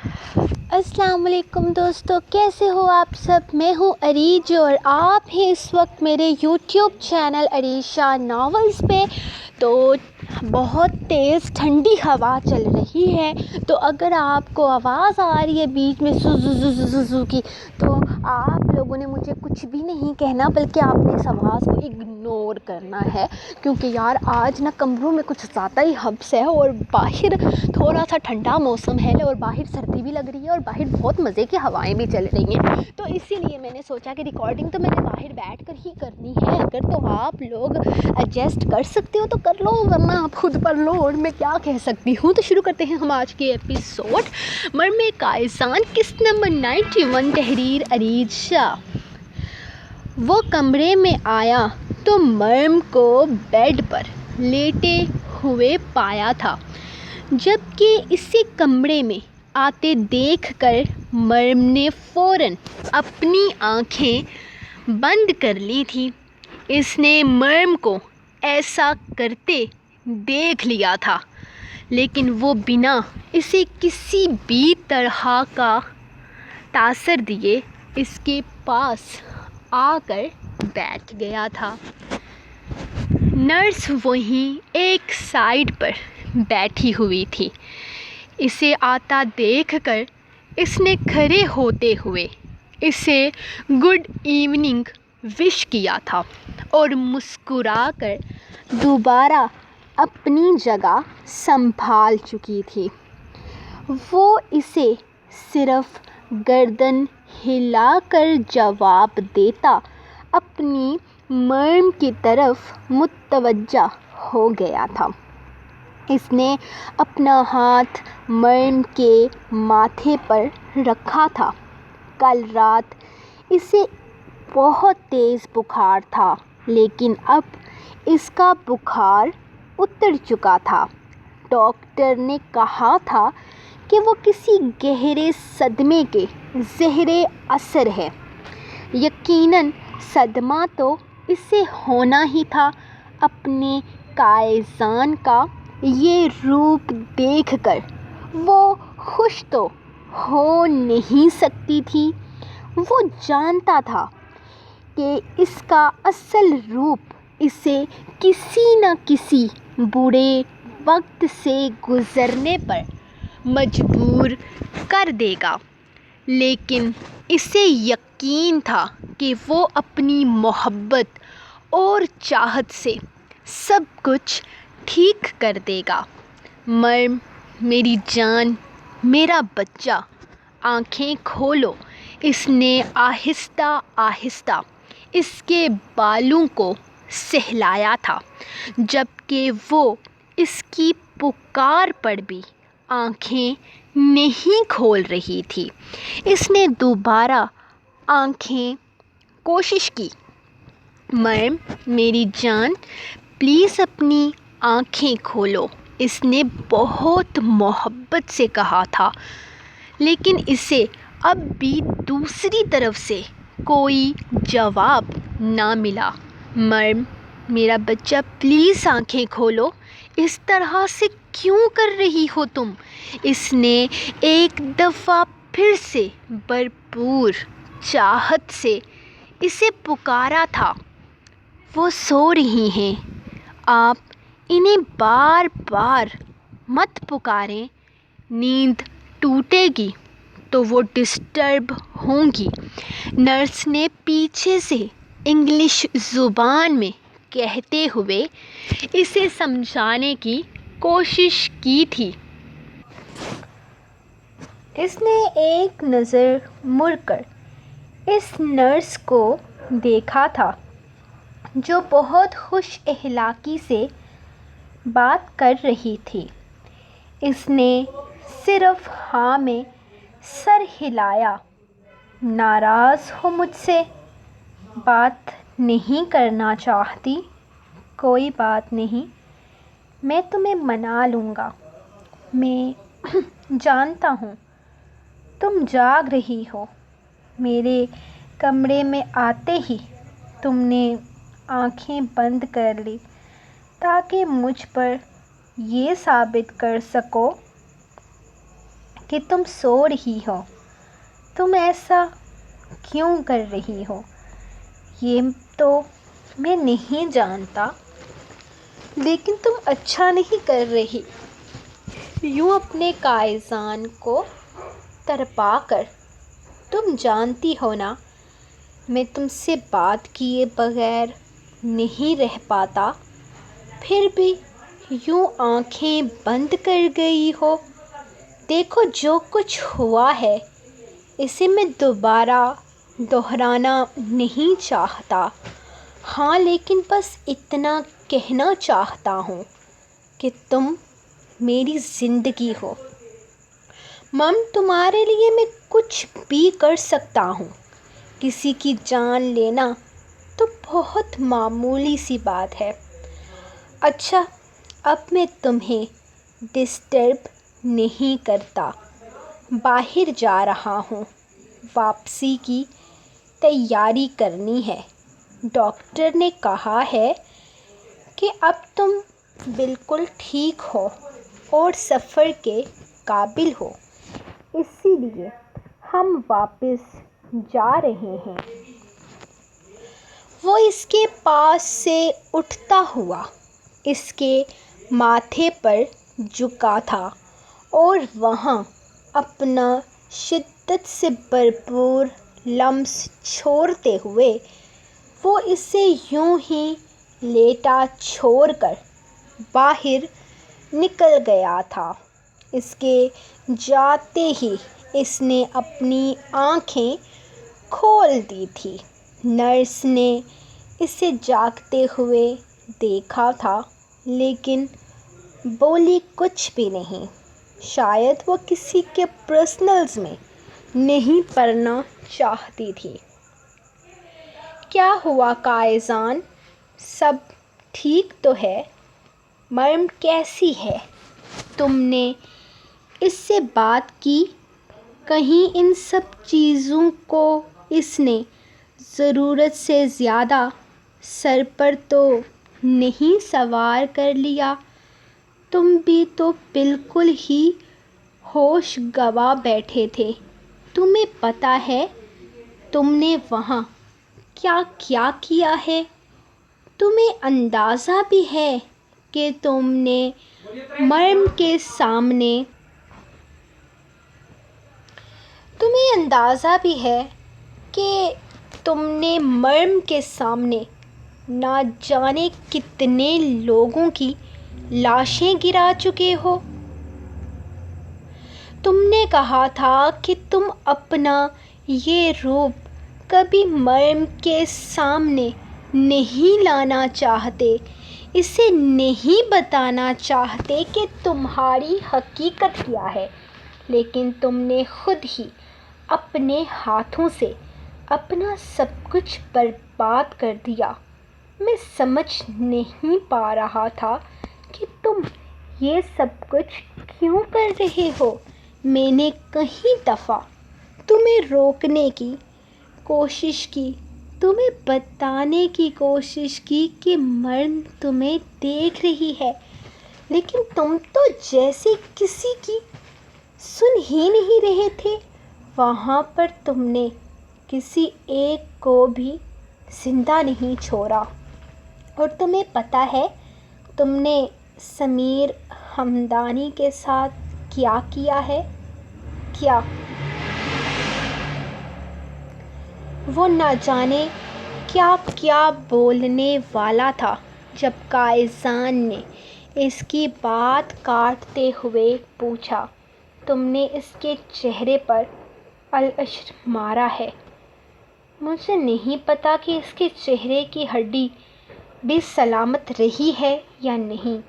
السلام علیکم دوستو، کیسے ہو آپ سب؟ میں ہوں عریج اور آپ ہیں اس وقت میرے یوٹیوب چینل عریج شاہ ناولز پہ۔ تو بہت تیز ٹھنڈی ہوا چل رہی ہے، تو اگر آپ کو آواز آ رہی ہے بیچ میں زو کی، تو آپ لوگوں نے مجھے کچھ بھی نہیں کہنا، بلکہ آپ نے اس آواز کو اگنور کرنا ہے، کیونکہ یار آج نا کمروں میں کچھ زیادہ ہی ہبس ہے اور باہر تھوڑا سا ٹھنڈا موسم ہے اور باہر سردی بھی لگ رہی ہے اور باہر بہت مزے کی ہوائیں بھی چل رہی ہیں۔ تو اسی لیے میں نے سوچا کہ ریکارڈنگ تو میں نے باہر بیٹھ کر ہی کرنی ہے، اگر تو آپ لوگ ایڈجسٹ کر سکتے ہو تو کر لو، ورنہ آپ خود پر لو، اور میں کیا کہہ سکتی ہوں۔ تو شروع کرتے ہیں ہم آج کے ایپیسوڈ۔ مرم کائزان قسط نمبر 91، تحریر عریج شاہ۔ وہ کمرے میں آیا تو مرم کو بیڈ پر لیٹے ہوئے پایا تھا، جبکہ اسے کمرے میں آتے دیکھ کر مرم نے فوراً اپنی آنکھیں بند کر لی تھی۔ اس نے مرم کو ایسا کرتے دیکھ لیا تھا، لیکن وہ بنا اسے کسی بھی طرح کا تاثر دیے اس کے پاس آ کر بیٹھ گیا تھا۔ نرس وہیں ایک سائڈ پر بیٹھی ہوئی تھی۔ اسے آتا دیکھ کر اس نے کھڑے ہوتے ہوئے اسے گڈ ایوننگ وش کیا تھا اور مسکرا کر دوبارہ اپنی جگہ سنبھال چکی تھی۔ وہ اسے صرف گردن ہلا کر جواب دیتا اپنی مرم کی طرف متوجہ ہو گیا تھا۔ اس نے اپنا ہاتھ مرم کے ماتھے پر رکھا تھا۔ کل رات اسے بہت تیز بخار تھا، لیکن اب اس کا بخار اتر چکا تھا۔ ڈاکٹر نے کہا تھا کہ وہ کسی گہرے صدمے کے زیر اثر ہے۔ یقیناً صدمہ تو اسے ہونا ہی تھا۔ اپنے کائزان کا یہ روپ دیکھ کر وہ خوش تو ہو نہیں سکتی تھی۔ وہ جانتا تھا کہ اس کا اصل روپ اسے کسی نہ کسی برے وقت سے گزرنے پر مجبور کر دے گا، لیکن اسے یقین تھا کہ وہ اپنی محبت اور چاہت سے سب کچھ ٹھیک کر دے گا۔ مرم، میری جان، میرا بچہ، آنکھیں کھولو۔ اس نے آہستہ آہستہ اس کے بالوں کو سہلایا تھا، جبکہ وہ اس کی پکار پر بھی آنکھیں نہیں کھول رہی تھی۔ اس نے دوبارہ آنکھیں کوشش کی۔ مرم، میری جان، پلیز اپنی آنکھیں کھولو، اس نے بہت محبت سے کہا تھا، لیکن اسے اب بھی دوسری طرف سے کوئی جواب نہ ملا۔ مرم، میرا بچہ، پلیز آنکھیں کھولو، اس طرح سے کیوں کر رہی ہو تم؟ اس نے ایک دفعہ پھر سے بھرپور چاہت سے اسے پکارا تھا۔ وہ سو رہی ہیں، آپ انہیں بار بار مت پکاریں، نیند ٹوٹے گی تو وہ ڈسٹرب ہوں گی، نرس نے پیچھے سے انگلش زبان میں کہتے ہوئے اسے سمجھانے کی کوشش کی تھی۔ اس نے ایک نظر مڑ کر اس نرس کو دیکھا تھا جو بہت خوش اخلاقی سے بات کر رہی تھی۔ اس نے صرف ہاں میں سر ہلایا۔ ناراض ہو مجھ سے؟ بات نہیں کرنا چاہتی؟ کوئی بات نہیں، میں تمہیں منا لوں گا۔ میں جانتا ہوں تم جاگ رہی ہو۔ میرے کمرے میں آتے ہی تم نے آنکھیں بند کر لی تاکہ مجھ پر یہ ثابت کر سکو کہ تم سو رہی ہو، تم ایسا کیوں کر رہی ہو؟ یہ تو میں نہیں جانتا، لیکن تم اچھا نہیں کر رہی۔ یوں اپنے کائزان کو تڑپا کر، تم جانتی ہو نا میں تم سے بات کیے بغیر نہیں رہ پاتا، پھر بھی یوں آنکھیں بند کر گئی ہو۔ دیکھو جو کچھ ہوا ہے اسے میں دوبارہ دہرانا نہیں چاہتا، ہاں لیکن بس اتنا کہنا چاہتا ہوں کہ تم میری زندگی ہو۔ مم، تمہارے لیے میں کچھ بھی کر سکتا ہوں، کسی کی جان لینا تو بہت معمولی سی بات ہے۔ اچھا، اب میں تمہیں ڈسٹرب نہیں کرتا، باہر جا رہا ہوں، واپسی کی تیاری کرنی ہے۔ ڈاکٹر نے کہا ہے کہ اب تم بالکل ٹھیک ہو اور سفر کے قابل ہو، اسی لیے ہم واپس جا رہے ہیں۔ وہ اس کے پاس سے اٹھتا ہوا اس کے ماتھے پر جھکا تھا اور وہاں اپنا شدت سے بھرپور لمس چھوڑتے ہوئے وہ اسے یوں ہی لیٹا چھوڑ کر باہر نکل گیا تھا۔ اس کے جاتے ہی اس نے اپنی آنکھیں کھول دی تھیں۔ نرس نے اسے جاگتے ہوئے دیکھا تھا لیکن بولی کچھ بھی نہیں، شاید وہ کسی کے پرسنلز میں نہیں پڑنا چاہتی تھی۔ کیا ہوا کائزان، سب ٹھیک تو ہے؟ مریم کیسی ہے؟ تم نے اس سے بات کی؟ کہیں ان سب چیزوں کو اس نے ضرورت سے زیادہ سر پر تو نہیں سوار کر لیا؟ تم بھی تو بالکل ہی ہوش گنوا بیٹھے تھے۔ تمہیں پتہ ہے تم نے وہاں کیا کیا کیا ہے؟ تمہیں اندازہ بھی ہے کہ تم نے مریم کے سامنے نہ جانے کتنے لوگوں کی لاشیں گرا چکے ہو۔ تم نے کہا تھا کہ تم اپنا یہ روپ کبھی مریم کے سامنے نہیں لانا چاہتے، اسے نہیں بتانا چاہتے کہ تمہاری حقیقت کیا ہے، لیکن تم نے خود ہی اپنے ہاتھوں سے اپنا سب کچھ برباد کر دیا۔ میں سمجھ نہیں پا رہا تھا کہ تم یہ سب کچھ کیوں کر رہے ہو۔ میں نے کئی دفعہ تمہیں روکنے کی کوشش کی، تمہیں بتانے کی کوشش کی کہ مریم تمہیں دیکھ رہی ہے، لیکن تم تو جیسے کسی کی سن ہی نہیں رہے تھے۔ وہاں پر تم نے کسی ایک کو بھی زندہ نہیں چھوڑا، اور تمہیں پتہ ہے تم نے سمیر ہمدانی کے ساتھ کیا کیا ہے؟ کیا؟ وہ نہ جانے کیا کیا بولنے والا تھا جب کائزان نے اس کی بات کاٹتے ہوئے پوچھا، تم نے اس کے چہرے پر الاشر مارا ہے؟ مجھے نہیں پتا کہ اس کے چہرے کی ہڈی بھی سلامت رہی ہے یا نہیں،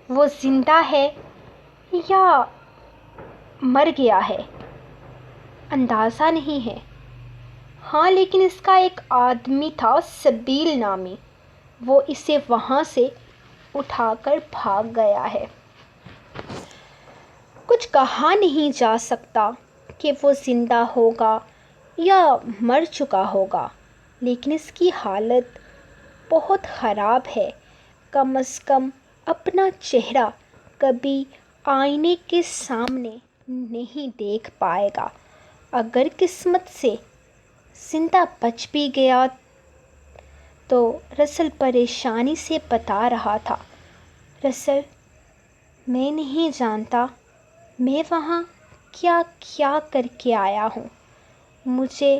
وہ زندہ ہے یا مر گیا ہے، اندازہ نہیں ہے۔ ہاں لیکن اس کا ایک آدمی تھا سبیل نامی، وہ اسے وہاں سے اٹھا کر بھاگ گیا ہے۔ کچھ کہا نہیں جا سکتا کہ وہ زندہ ہوگا یا مر چکا ہوگا، لیکن اس کی حالت بہت خراب ہے۔ کم از کم اپنا چہرہ کبھی آئینے کے سامنے نہیں دیکھ پائے گا۔ اگر قسمت سے زندہ بچ بھی گیا تو رسل پریشانی سے بتا رہا تھا، رسل، میں نہیں جانتا میں وہاں کیا کیا کر کے آیا ہوں۔ مجھے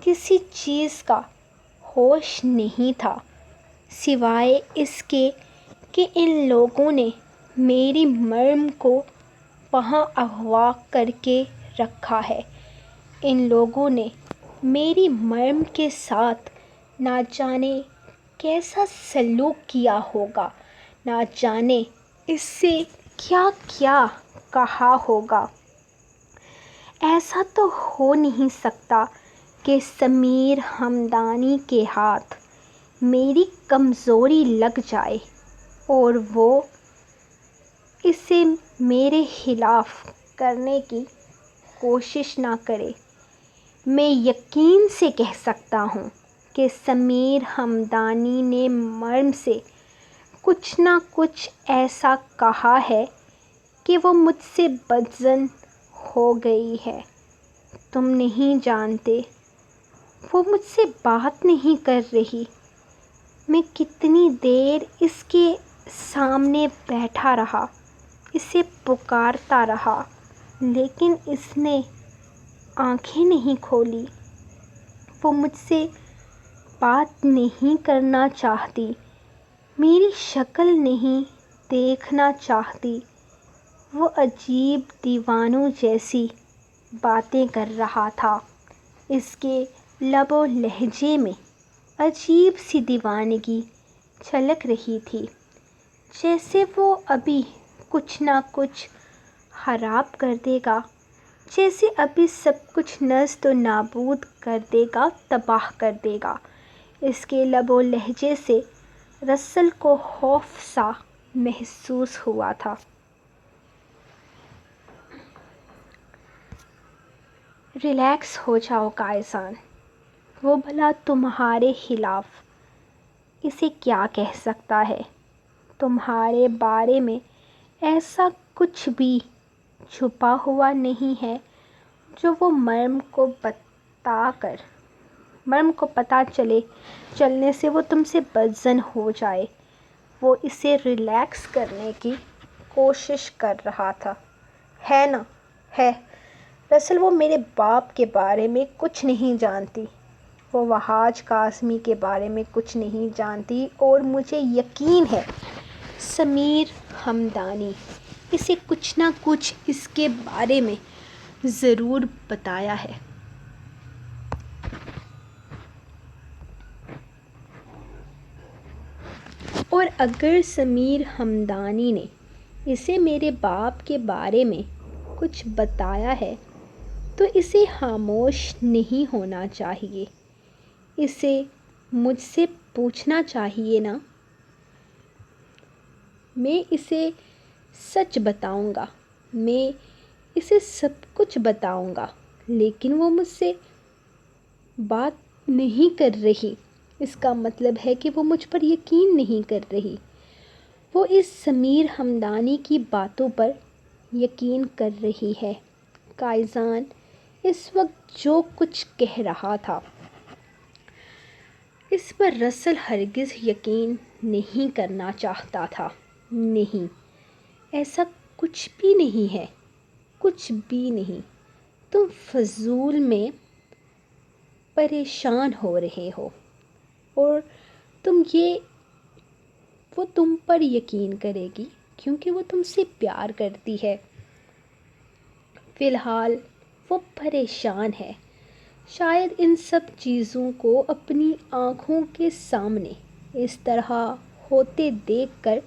کسی چیز کا ہوش نہیں تھا سوائے اس کے کہ ان لوگوں نے میری مرم کو وہاں اغوا کر کے رکھا ہے۔ ان لوگوں نے میری مرم کے ساتھ نہ جانے کیسا سلوک کیا ہوگا، نہ جانے اس سے کیا کیا کہا ہوگا۔ ایسا تو ہو نہیں سکتا کہ سمیر ہمدانی کے ہاتھ میری کمزوری لگ جائے اور وہ اسے میرے خلاف کرنے کی کوشش نہ کرے۔ میں یقین سے کہہ سکتا ہوں کہ سمیر ہمدانی نے مرم سے کچھ نہ کچھ ایسا کہا ہے کہ وہ مجھ سے بدظن ہو گئی ہے۔ تم نہیں جانتے وہ مجھ سے بات نہیں کر رہی۔ میں کتنی دیر اس کے سامنے بیٹھا رہا، اسے پکارتا رہا، لیکن اس نے آنکھیں نہیں کھولی۔ وہ مجھ سے بات نہیں کرنا چاہتی، میری شکل نہیں دیکھنا چاہتی۔ وہ عجیب دیوانوں جیسی باتیں کر رہا تھا۔ اس کے لب و لہجے میں عجیب سی دیوانگی جھلک رہی تھی، جیسے وہ ابھی کچھ نہ کچھ خراب کر دے گا، جیسے ابھی سب کچھ نیست و نابود کر دے گا، تباہ کر دے گا۔ اس کے لب و لہجے سے رسل کو خوف سا محسوس ہوا تھا۔ ریلیکس ہو جاؤ قائصان، وہ بھلا تمہارے خلاف اسے کیا کہہ سکتا ہے؟ تمہارے بارے میں ایسا کچھ بھی چھپا ہوا نہیں ہے جو وہ مرم کو پتہ چلنے سے وہ تم سے بدظن ہو جائے۔ وہ اسے ریلیکس کرنے کی کوشش کر رہا تھا۔ ہے نا، ہے رسل، وہ میرے باپ کے بارے میں کچھ نہیں جانتی، وہ وحاج قاسمی کے بارے میں کچھ نہیں جانتی، اور مجھے یقین ہے سمیر ہمدانی اسے کچھ نہ کچھ اس کے بارے میں ضرور بتایا ہے۔ اور اگر سمیر ہمدانی نے اسے میرے باپ کے بارے میں کچھ بتایا ہے تو اسے خاموش نہیں ہونا چاہیے، اسے مجھ سے پوچھنا چاہیے نا۔ میں اسے سچ بتاؤں گا، میں اسے سب کچھ بتاؤں گا، لیکن وہ مجھ سے بات نہیں کر رہی۔ اس کا مطلب ہے کہ وہ مجھ پر یقین نہیں کر رہی۔ وہ اس سمیر ہمدانی کی باتوں پر یقین کر رہی ہے۔ قائصان اس وقت جو کچھ کہہ رہا تھا اس پر رسل ہرگز یقین نہیں کرنا چاہتا تھا۔ نہیں، ایسا کچھ بھی نہیں ہے، کچھ بھی نہیں۔ تم فضول میں پریشان ہو رہے ہو، اور وہ تم پر یقین کرے گی کیونکہ وہ تم سے پیار کرتی ہے۔ فی الحال وہ پریشان ہے، شاید ان سب چیزوں کو اپنی آنکھوں کے سامنے اس طرح ہوتے دیکھ کر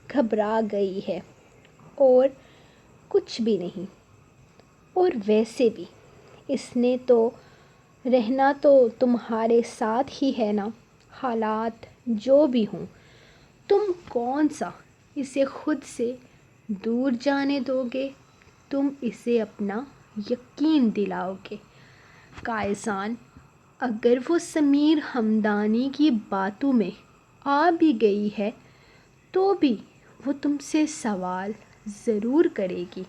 گھبرا گئی ہے، اور کچھ بھی نہیں۔ اور ویسے بھی اس نے تو رہنا تو تمہارے ساتھ ہی ہے نا، حالات جو بھی ہوں۔ تم کون سا اسے خود سے دور جانے دو گے، تم اسے اپنا یقین دلاؤ گے۔ قائصان، اگر وہ سمیر ہمدانی کی باتوں میں آ بھی گئی ہے تو بھی وہ تم سے سوال ضرور کرے گی۔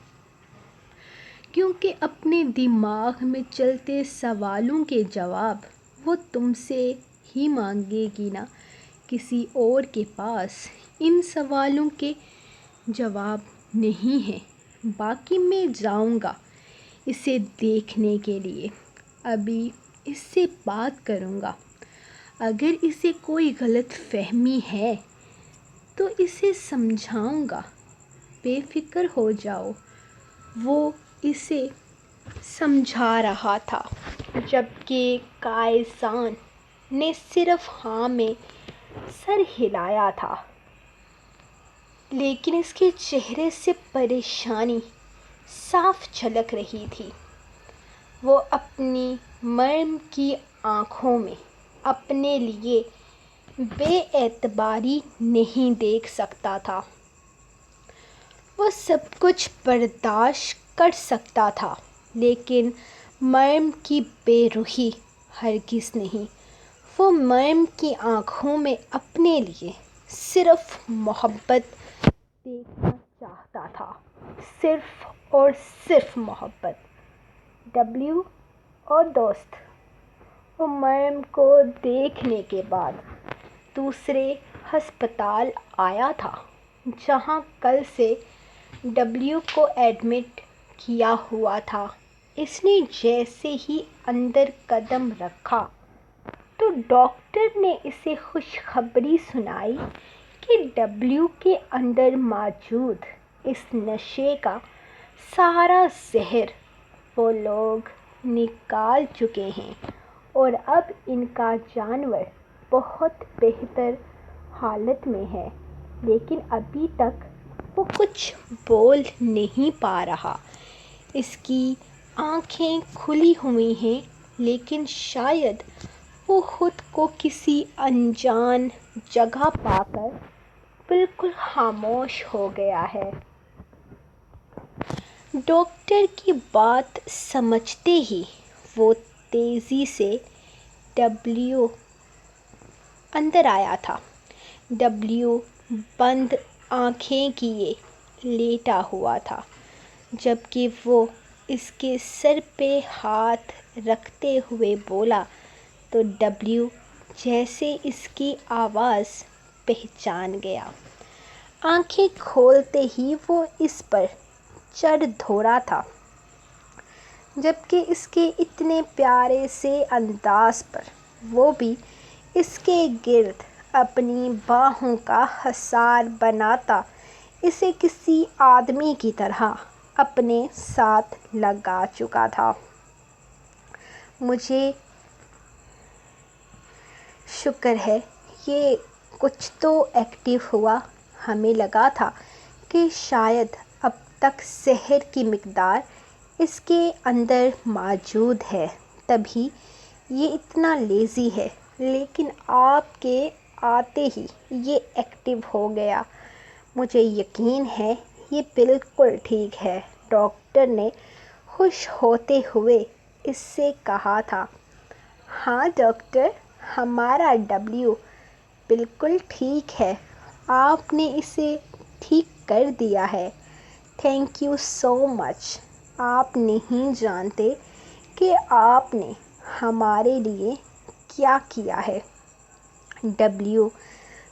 کیونکہ اپنے دماغ میں چلتے سوالوں کے جواب وہ تم سے ہی مانگے گی نا، کسی اور کے پاس ان سوالوں کے جواب نہیں ہیں۔ باقی میں جاؤں گا اسے دیکھنے کے لیے، ابھی اس سے بات کروں گا۔ اگر اسے کوئی غلط فہمی ہے تو اسے سمجھاؤں گا، بے فکر ہو جاؤ۔ وہ اسے سمجھا رہا تھا جبکہ کائسان نے صرف ہاں میں سر ہلایا تھا، لیکن اس کے چہرے سے پریشانی صاف جھلک رہی تھی۔ وہ اپنی مریم کی آنکھوں میں اپنے لیے بے اعتباری نہیں دیکھ سکتا تھا۔ وہ سب کچھ برداشت کر سکتا تھا لیکن مریم کی بے روحی ہرگز نہیں۔ وہ مریم کی آنکھوں میں اپنے لیے صرف محبت دیکھنا چاہتا تھا، صرف اور صرف محبت۔ ڈبلیو اور دوست، وہ مریم کو دیکھنے کے بعد دوسرے ہسپتال آیا تھا جہاں کل سے ڈبلیو کو ایڈمٹ کیا ہوا تھا۔ اس نے جیسے ہی اندر قدم رکھا تو ڈاکٹر نے اسے خوشخبری سنائی کہ ڈبلیو کے اندر موجود اس نشے کا سارا زہر وہ لوگ نکال چکے ہیں اور اب ان کا جانور بہت بہتر حالت میں ہے، لیکن ابھی تک وہ کچھ بول نہیں پا رہا۔ اس کی آنکھیں کھلی ہوئی ہیں لیکن شاید وہ خود کو کسی انجان جگہ پا کر بالکل خاموش ہو گیا ہے۔ ڈاکٹر کی بات سمجھتے ہی وہ تیزی سے ڈبلیو اندر آیا تھا۔ ڈبلیو بند آنکھیں کیے لیٹا ہوا تھا جبکہ وہ اس کے سر پہ ہاتھ رکھتے ہوئے بولا تو ڈبلیو جیسے اس کی آواز پہچان گیا۔ آنکھیں کھولتے ہی وہ اس پر چڑھ دھوڑا تھا، جبکہ اس کے اتنے پیارے سے انداز پر وہ بھی اس کے گرد اپنی باہوں کا حصار بناتا اسے کسی آدمی کی طرح اپنے ساتھ لگا چکا تھا۔ مجھے شکر ہے یہ کچھ تو ایکٹیو ہوا۔ ہمیں لگا تھا کہ شاید اب تک زہر کی مقدار اس کے اندر موجود ہے تبھی یہ اتنا لیزی ہے، لیکن آپ کے آتے ہی یہ ایکٹیو ہو گیا۔ مجھے یقین ہے یہ بالکل ٹھیک ہے، ڈاکٹر نے خوش ہوتے ہوئے اس سے کہا تھا۔ ہاں ڈاکٹر، ہمارا ڈبلیو بالکل ٹھیک ہے، آپ نے اسے ٹھیک کر دیا ہے۔ تھینک یو سو مچ۔ آپ نہیں جانتے کہ آپ نے ہمارے لیے کیا کیا ہے۔ ڈبلیو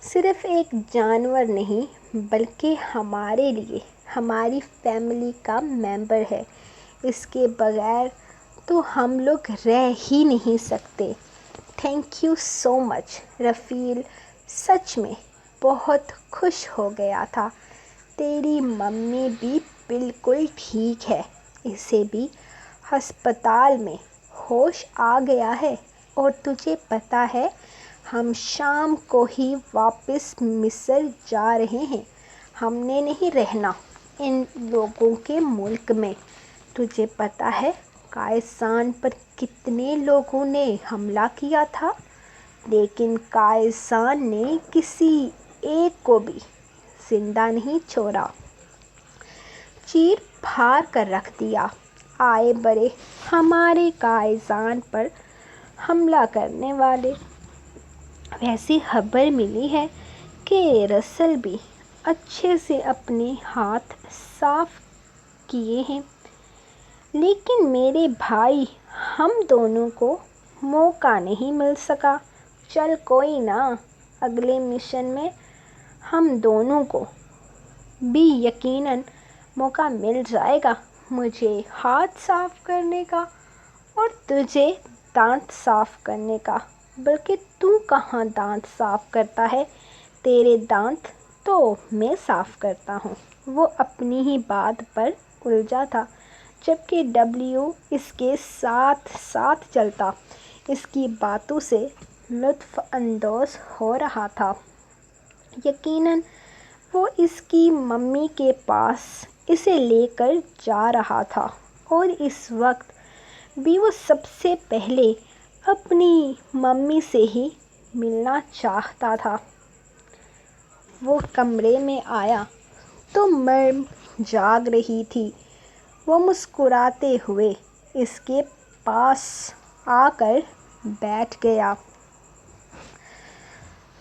صرف ایک جانور نہیں بلکہ ہمارے لیے ہماری فیملی کا ممبر ہے۔ اس کے بغیر تو ہم لوگ رہ ہی نہیں سکتے۔ تھینک یو سو مچ۔ رفیل سچ میں بہت خوش ہو گیا تھا۔ تیری ممی بھی بالکل ٹھیک ہے، اسے بھی ہسپتال میں ہوش آ گیا ہے، اور تجھے پتہ ہے ہم شام کو ہی واپس مصر جا رہے ہیں۔ ہم نے نہیں رہنا ان لوگوں کے ملک میں۔ تجھے پتہ ہے کائسان پر کتنے لوگوں نے حملہ کیا تھا، لیکن کائسان نے کسی ایک کو بھی زندہ نہیں چھوڑا، چیر پھاڑ کر رکھ دیا۔ آئے بڑے ہمارے کائسان پر حملہ کرنے والے۔ ویسے خبر ملی ہے کہ رسل بھی اچھے سے اپنے ہاتھ صاف کیے ہیں۔ لیکن میرے بھائی ہم دونوں کو موقع نہیں مل سکا۔ چل کوئی نہ، اگلے مشن میں ہم دونوں کو بھی یقیناً موقع مل جائے گا، مجھے ہاتھ صاف کرنے کا اور تجھے دانت صاف کرنے کا۔ بلکہ تو کہاں دانت صاف کرتا ہے، تیرے دانت تو میں صاف کرتا ہوں۔ وہ اپنی ہی بات پر الجھا تھا، جبکہ ڈبلیو اس کے ساتھ ساتھ چلتا اس کی باتوں سے لطف اندوز ہو رہا تھا۔ یقیناً وہ اس کی ممی کے پاس اسے لے کر جا رہا تھا، اور اس وقت بھی وہ سب سے پہلے اپنی ممی سے ہی ملنا چاہتا تھا۔ وہ کمرے میں آیا تو مریم جاگ رہی تھی۔ وہ مسکراتے ہوئے اس کے پاس آ کر بیٹھ گیا۔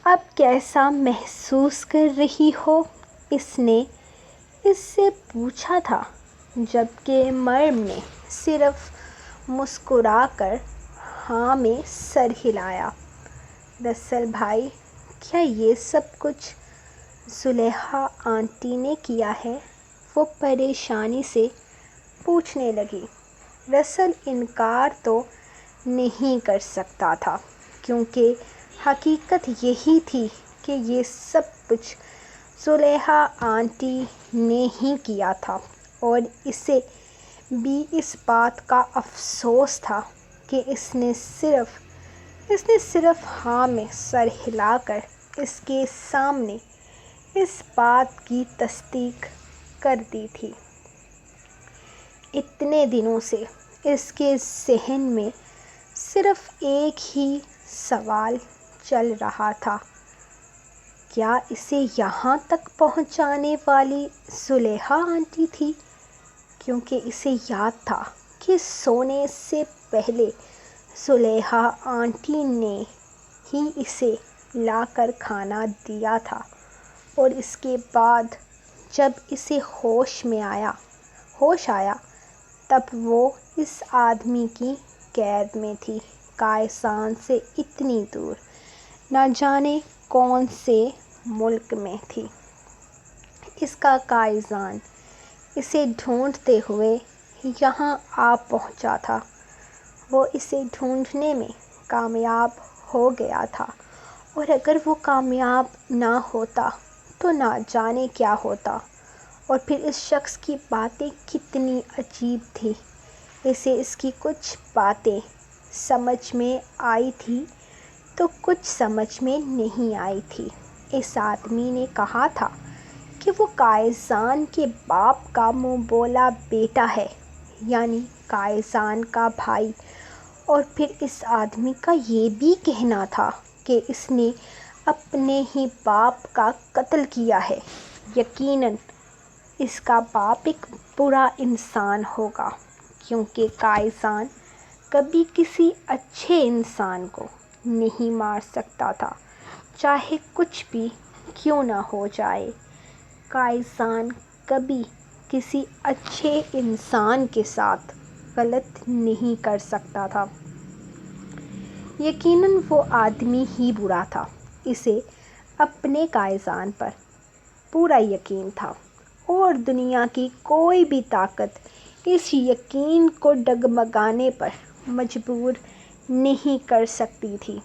اب کیسا محسوس کر رہی ہو؟ اس نے اس سے پوچھا تھا، جبکہ مریم نے صرف مسکرا کر ہاں میں سر ہلایا۔ رسل بھائی، کیا یہ سب کچھ زلیخا آنٹی نے کیا ہے؟ وہ پریشانی سے پوچھنے لگی۔ رسل انکار تو نہیں کر سکتا تھا، کیونکہ حقیقت یہی تھی کہ یہ سب کچھ زلیخا آنٹی نے ہی کیا تھا، اور اسے بھی اس بات کا افسوس تھا کہ اس نے صرف ہاں میں سر ہلا کر اس کے سامنے اس بات کی تصدیق کر دی تھی۔ اتنے دنوں سے اس کے ذہن میں صرف ایک ہی سوال چل رہا تھا، کیا اسے یہاں تک پہنچانے والی زلیخا آنٹی تھی؟ کیونکہ اسے یاد تھا کہ سونے سے پہلے زلیخا آنٹی نے ہی اسے لا کر کھانا دیا تھا، اور اس کے بعد جب اسے ہوش آیا تب وہ اس آدمی کی قید میں تھی، کائسان سے اتنی دور، نہ جانے کون سے ملک میں تھی۔ اس کا کائسان اسے ڈھونڈتے ہوئے یہاں آ پہنچا تھا۔ وہ اسے ڈھونڈنے میں کامیاب ہو گیا تھا، اور اگر وہ کامیاب نہ ہوتا تو نہ جانے کیا ہوتا۔ اور پھر اس شخص کی باتیں کتنی عجیب تھیں۔ اسے اس کی کچھ باتیں سمجھ میں آئی تھیں تو کچھ سمجھ میں نہیں آئی تھیں۔ اس آدمی نے کہا تھا کہ وہ کائسان کے باپ کا منہ بولا بیٹا ہے، یعنی کائسان کا بھائی، اور پھر اس آدمی کا یہ بھی کہنا تھا کہ اس نے اپنے ہی باپ کا قتل کیا ہے۔ یقیناً اس کا باپ ایک برا انسان ہوگا، کیونکہ کائسان کبھی کسی اچھے انسان کو نہیں مار سکتا تھا، چاہے کچھ بھی کیوں نہ ہو جائے۔ کائسان کبھی کسی اچھے انسان کے ساتھ غلط نہیں کر سکتا تھا۔ یقیناً وہ آدمی ہی برا تھا۔ اسے اپنے کائسان پر پورا یقین تھا، اور دنیا کی کوئی بھی طاقت اس یقین کو ڈگمگانے پر مجبور نہیں کر سکتی تھی۔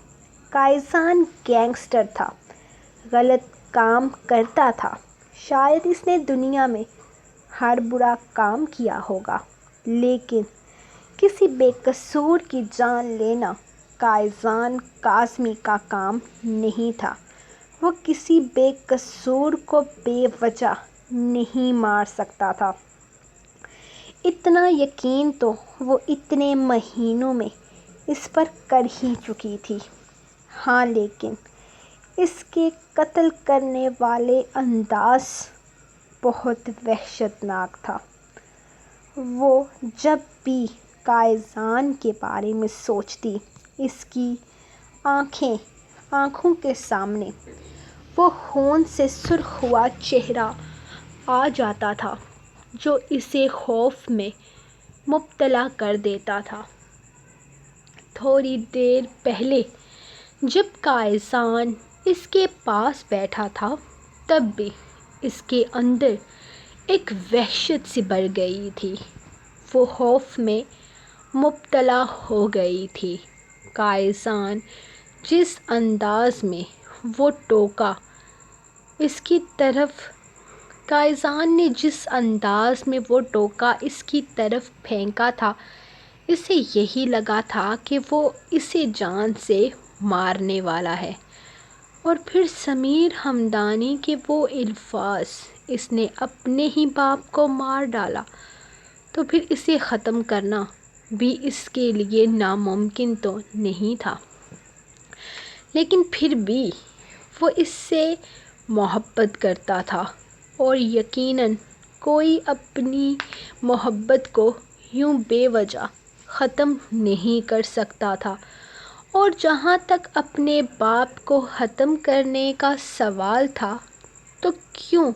کائسان گینگسٹر تھا، غلط کام کرتا تھا، شاید اس نے دنیا میں ہر برا کام کیا ہوگا، لیکن کسی بے قصور کی جان لینا کائسان کاظمی کا کام نہیں تھا۔ وہ کسی بے قصور کو بے وجہ نہیں مار سکتا تھا۔ اتنا یقین تو وہ اتنے مہینوں میں اس پر کر ہی چکی تھی۔ ہاں، لیکن اس کے قتل کرنے والے انداز بہت وحشتناک تھا۔ وہ جب بھی کائسان کے بارے میں سوچتی، اس کی آنکھوں کے سامنے وہ خون سے سرخ ہوا چہرہ آ جاتا تھا، جو اسے خوف میں مبتلا کر دیتا تھا۔ تھوڑی دیر پہلے جب قائزان اس کے پاس بیٹھا تھا تب بھی اس کے اندر ایک وحشت سی بڑھ گئی تھی۔ وہ خوف میں مبتلا ہو گئی تھی۔ قائزان جس انداز میں وہ ٹوکا اس کی طرف قائزان نے جس انداز میں وہ ٹوکا اس کی طرف پھینکا تھا، اسے یہی لگا تھا کہ وہ اسے جان سے مارنے والا ہے۔ اور پھر سمیر ہمدانی کے وہ الفاظ، اس نے اپنے ہی باپ کو مار ڈالا، تو پھر اسے ختم کرنا بھی اس کے لیے ناممکن تو نہیں تھا۔ لیکن پھر بھی وہ اس سے محبت کرتا تھا اور یقیناً کوئی اپنی محبت کو یوں بے وجہ ختم نہیں کر سکتا تھا۔ اور جہاں تک اپنے باپ کو ختم کرنے کا سوال تھا تو کیوں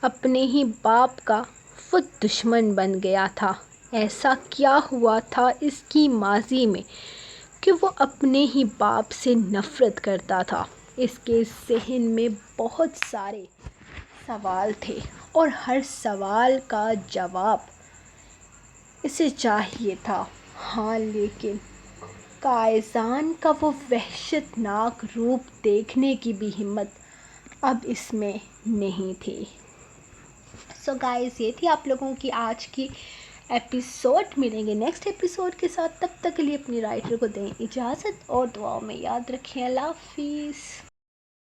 اپنے ہی باپ کا وہ دشمن بن گیا تھا؟ ایسا کیا ہوا تھا اس کی ماضی میں کہ وہ اپنے ہی باپ سے نفرت کرتا تھا؟ اس کے ذہن میں بہت سارے سوال تھے اور ہر سوال کا جواب اسے چاہیے تھا۔ ہاں، لیکن قائزان کا وہ وحشت ناک روپ دیکھنے کی بھی ہمت اب اس میں نہیں تھی۔ سو گائز، یہ تھی آپ لوگوں کی آج کی ایپیسوڈ۔ ملیں گے نیکسٹ ایپیسوڈ کے ساتھ، تب تک کے لیے اپنی رائٹر کو دیں اجازت اور دعاؤں میں یاد رکھیں۔ اللہ حافظ۔